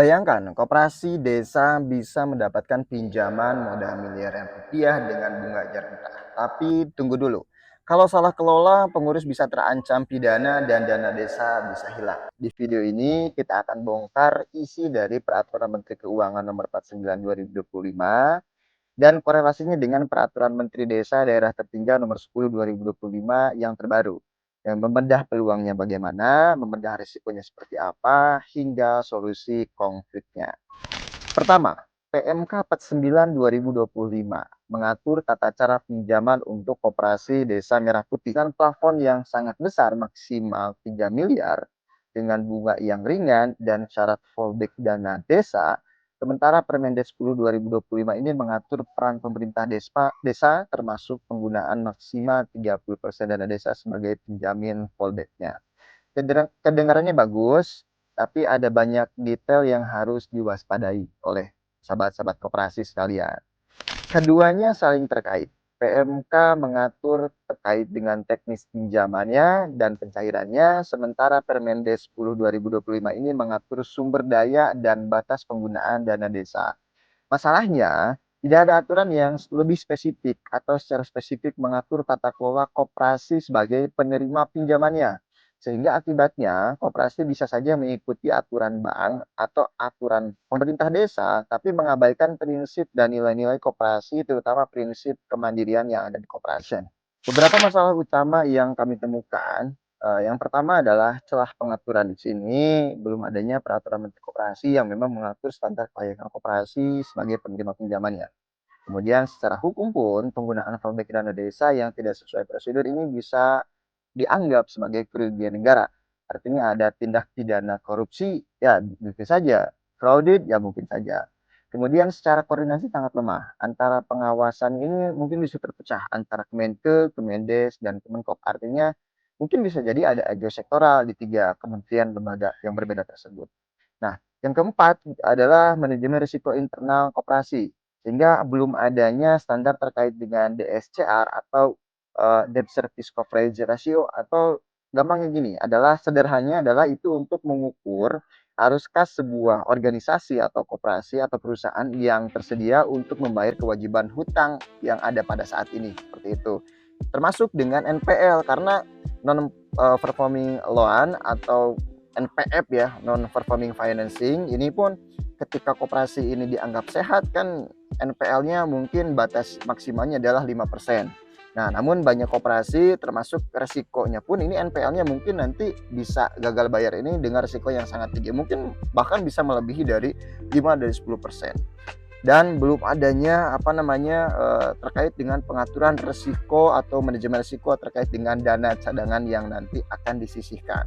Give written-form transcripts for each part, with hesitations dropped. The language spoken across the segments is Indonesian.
Bayangkan, koperasi desa bisa mendapatkan pinjaman modal miliaran rupiah dengan bunga rendah. Tapi tunggu dulu, kalau salah kelola, pengurus bisa terancam pidana dan dana desa bisa hilang. Di video ini kita akan bongkar isi dari Peraturan Menteri Keuangan Nomor 49 2025 dan korelasinya dengan Peraturan Menteri Desa Daerah Tertinggal Nomor 10 2025 yang terbaru. Yang membedah peluangnya bagaimana, membedah risikonya seperti apa, hingga solusi konkretnya. Pertama, PMK 49 2025 mengatur tata cara pinjaman untuk koperasi Desa Merah Putih dan plafon yang sangat besar maksimal 3 miliar dengan bunga yang ringan dan syarat fallback dana desa. Sementara Permendes 10 2025 ini mengatur peran pemerintah desa termasuk penggunaan maksimal 30% dana desa sebagai penjamin fallback-nya. Kedengarannya bagus, tapi ada banyak detail yang harus diwaspadai oleh sahabat-sahabat koperasi sekalian. Keduanya saling terkait. PMK mengatur terkait dengan teknis pinjamannya dan pencairannya, sementara Permendes 10 2025 ini mengatur sumber daya dan batas penggunaan dana desa. Masalahnya, tidak ada aturan yang lebih spesifik atau secara spesifik mengatur tata kelola koperasi sebagai penerima pinjamannya. Sehingga akibatnya koperasi bisa saja mengikuti aturan bank atau aturan pemerintah desa, tapi mengabaikan prinsip dan nilai-nilai koperasi, terutama prinsip kemandirian yang ada di koperasi. Beberapa masalah utama yang kami temukan, yang pertama adalah celah pengaturan di sini, belum adanya peraturan menteri koperasi yang memang mengatur standar kelayakan koperasi sebagai penerima pinjamannya. Kemudian secara hukum pun, penggunaan fallback dana desa yang tidak sesuai prosedur ini bisa dianggap sebagai kerugian negara. Artinya ada tindak pidana korupsi, ya mungkin saja. Fraudit, ya mungkin saja. Kemudian secara koordinasi sangat lemah. Antara pengawasan ini mungkin bisa terpecah antara Kemenke, Kemendes, dan Kemenkop. Artinya mungkin bisa jadi ada ego sektoral di tiga kementerian lembaga yang berbeda tersebut. Nah, yang keempat adalah manajemen risiko internal koperasi. Sehingga belum adanya standar terkait dengan DSCR atau debt service coverage ratio, atau gampangnya gini, adalah sederhananya adalah itu untuk mengukur haruskah sebuah organisasi atau koperasi atau perusahaan yang tersedia untuk membayar kewajiban hutang yang ada pada saat ini, seperti itu. Termasuk dengan NPL, karena non performing loan atau NPF ya, non performing financing, ini pun ketika koperasi ini dianggap sehat kan NPL-nya mungkin batas maksimalnya adalah 5%. Nah, namun banyak koperasi termasuk resikonya pun ini NPL-nya mungkin nanti bisa gagal bayar ini dengan resiko yang sangat tinggi. Mungkin bahkan bisa melebihi dari 5 dari 10%. Dan belum adanya terkait dengan pengaturan resiko atau manajemen resiko terkait dengan dana cadangan yang nanti akan disisihkan.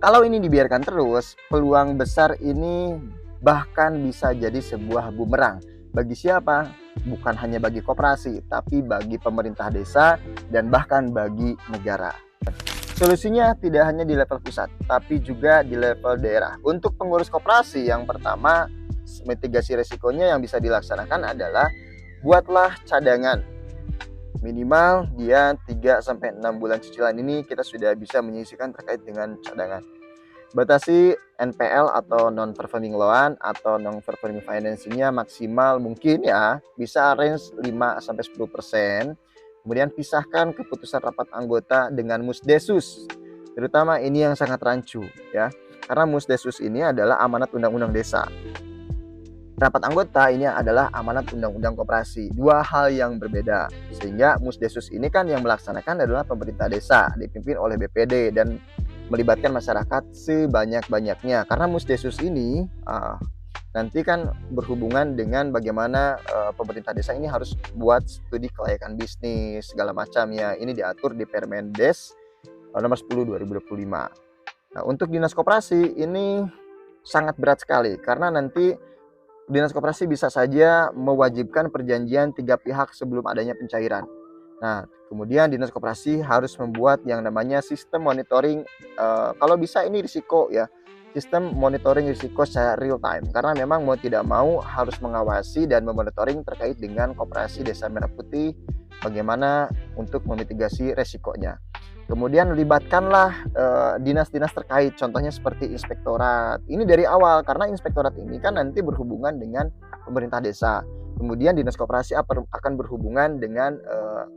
Kalau ini dibiarkan terus, peluang besar ini bahkan bisa jadi sebuah bumerang. Bagi siapa? Bukan hanya bagi koperasi, tapi bagi pemerintah desa dan bahkan bagi negara. Solusinya tidak hanya di level pusat, tapi juga di level daerah. Untuk pengurus koperasi, yang pertama, mitigasi resikonya yang bisa dilaksanakan adalah buatlah cadangan. Minimal dia 3-6 bulan cicilan ini kita sudah bisa menyisihkan terkait dengan cadangan. Batasi NPL atau non performing loan atau non performing financingnya maksimal mungkin ya bisa range 5-10%. Kemudian pisahkan keputusan rapat anggota dengan Musdesus, terutama ini yang sangat rancu ya, karena Musdesus ini adalah amanat undang-undang desa. Rapat anggota ini adalah amanat undang-undang koperasi, dua hal yang berbeda. Sehingga Musdesus ini kan yang melaksanakan adalah pemerintah desa, dipimpin oleh BPD dan melibatkan masyarakat sebanyak-banyaknya. Karena Musdesus ini nanti kan berhubungan dengan bagaimana pemerintah desa ini harus buat studi kelayakan bisnis segala macam ya. Ini diatur di Permendes nomor 10 2025. Nah, untuk dinas koperasi ini sangat berat sekali karena nanti dinas koperasi bisa saja mewajibkan perjanjian 3 pihak sebelum adanya pencairan. Nah, kemudian dinas koperasi harus membuat yang namanya sistem monitoring, kalau bisa ini risiko ya, sistem monitoring risiko secara real time. Karena memang mau tidak mau harus mengawasi dan memonitoring terkait dengan koperasi Desa Merah Putih, bagaimana untuk memitigasi resikonya. Kemudian libatkanlah dinas-dinas terkait, contohnya seperti inspektorat. Ini dari awal, karena inspektorat ini kan nanti berhubungan dengan pemerintah desa. Kemudian dinas koperasi akan berhubungan dengan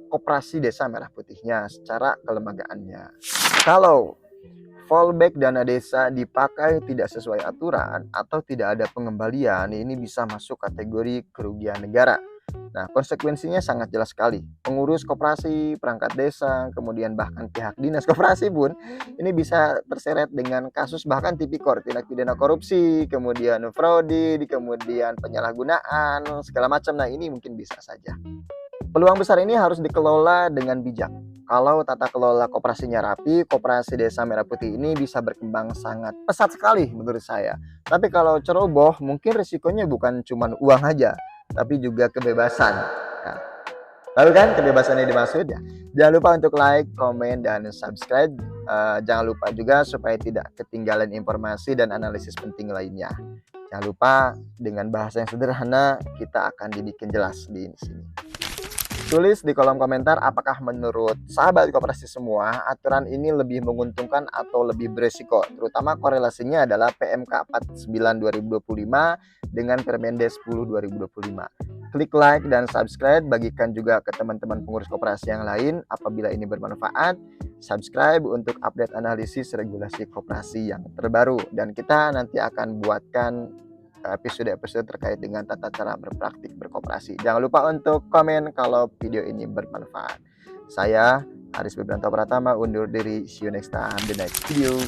koperasi desa Merah Putihnya secara kelembagaannya. Kalau fallback dana desa dipakai tidak sesuai aturan atau tidak ada pengembalian, ini bisa masuk kategori kerugian negara. Nah, konsekuensinya sangat jelas sekali. Pengurus koperasi, perangkat desa, kemudian bahkan pihak dinas koperasi pun ini bisa terseret dengan kasus bahkan tipikor, tindak pidana korupsi, kemudian fraude, kemudian penyalahgunaan, segala macam. Nah, ini mungkin bisa saja. Peluang besar ini harus dikelola dengan bijak. Kalau tata kelola koperasinya rapi, koperasi Desa Merah Putih ini bisa berkembang sangat pesat sekali menurut saya. Tapi kalau ceroboh, mungkin risikonya bukan cuma uang aja, tapi juga kebebasan. Nah, tahu kan kebebasan yang dimaksud ya? Jangan lupa untuk like, komen, dan subscribe. Jangan lupa juga supaya tidak ketinggalan informasi dan analisis penting lainnya. Jangan lupa dengan bahasa yang sederhana, kita akan dibikin jelas di sini. Tulis di kolom komentar apakah menurut sahabat koperasi semua aturan ini lebih menguntungkan atau lebih beresiko, terutama korelasinya adalah PMK 49 2025 dengan Permendes 10 2025. Klik like dan subscribe, bagikan juga ke teman-teman pengurus koperasi yang lain apabila ini bermanfaat. Subscribe untuk update analisis regulasi koperasi yang terbaru, dan kita nanti akan buatkan episode-episode terkait dengan tata cara berpraktik berkoperasi. Jangan lupa untuk komen kalau video ini bermanfaat. Saya Aris Wibiranto Pratama undur diri. See you next time, the next video.